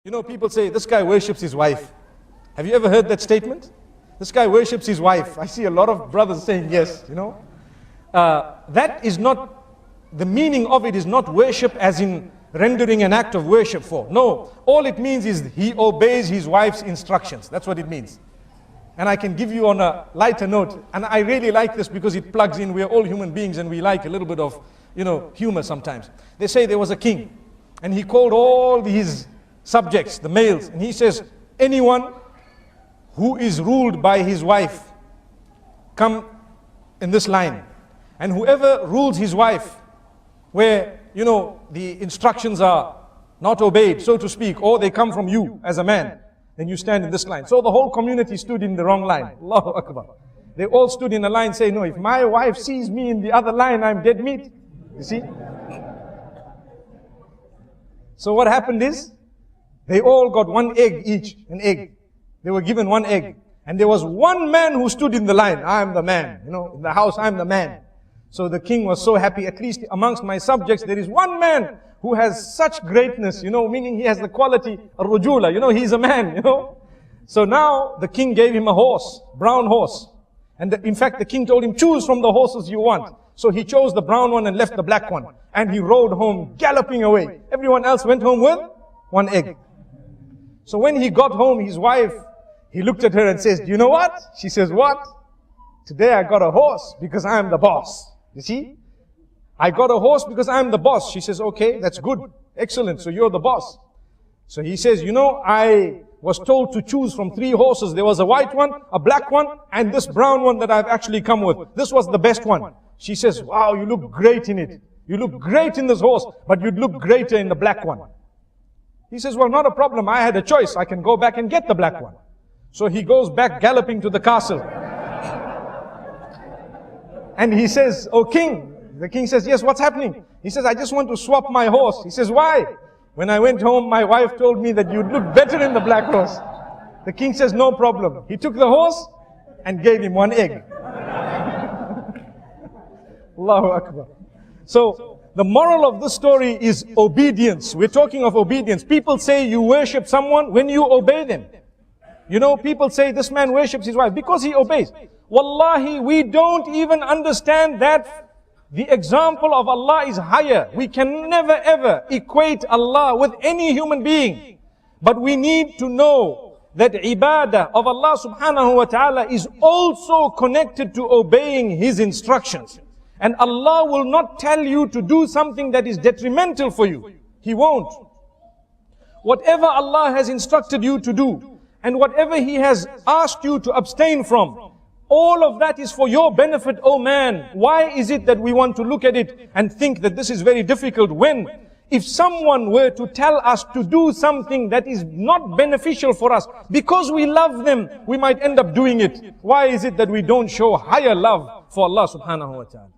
You know, people say, this guy worships his wife. Have you ever heard that statement? This guy worships his wife. I see a lot of brothers saying yes, you know. That is not, the meaning of it is not worship as in rendering an act of worship for. No, all it means is he obeys his wife's instructions. That's what it means. And I can give you on a lighter note, and I really like this because it plugs in. We're all human beings and we like a little bit of, you know, humor sometimes. They say there was a king and he called all his subjects, the males, and he says, anyone who is ruled by his wife, come in this line. And whoever rules his wife, where, you know, the instructions are not obeyed, so to speak, or they come from you as a man, then you stand in this line. So the whole community stood in the wrong line. Allahu Akbar. They all stood in a line saying, no, if my wife sees me in the other line, I'm dead meat. You see? So what happened is, they all got one egg each, an egg. They were given one egg. And there was one man who stood in the line. I'm the man. You know, in the house, I'm the man. So the king was so happy, at least amongst my subjects, there is one man who has such greatness, you know, meaning he has the quality, ar-rujula, you know, he's a man, you know. So now the king gave him a horse, brown horse. And in fact, the king told him, choose from the horses you want. So he chose the brown one and left the black one. And he rode home, galloping away. Everyone else went home with one egg. So when he got home, his wife, he looked at her and says, do you know what? She says, what? Today I got a horse because I'm the boss. You see? I got a horse because I'm the boss. She says, okay, that's good. Excellent. So you're the boss. So he says, you know, I was told to choose from 3 horses. There was a white one, a black one, and this brown one that I've actually come with. This was the best one. She says, wow, you look great in it. You look great in this horse, but you'd look greater in the black one. He says, well, not a problem. I had a choice. I can go back and get the black one. So he goes back galloping to the castle. And he says, oh king. The king says, yes, what's happening? He says, I just want to swap my horse. He says, why? When I went home, my wife told me that you'd look better in the black horse. The king says, no problem. He took the horse and gave him one egg. Allahu Akbar. So, the moral of this story is obedience. We're talking of obedience. People say you worship someone when you obey them. You know, people say this man worships his wife because he obeys. Wallahi, we don't even understand that the example of Allah is higher. We can never ever equate Allah with any human being. But we need to know that ibadah of Allah subhanahu wa ta'ala is also connected to obeying His instructions. And Allah will not tell you to do something that is detrimental for you. He won't. Whatever Allah has instructed you to do, and whatever He has asked you to abstain from, all of that is for your benefit, oh man. Why is it that we want to look at it and think that this is very difficult when, if someone were to tell us to do something that is not beneficial for us, because we love them, we might end up doing it. Why is it that we don't show higher love for Allah subhanahu wa ta'ala?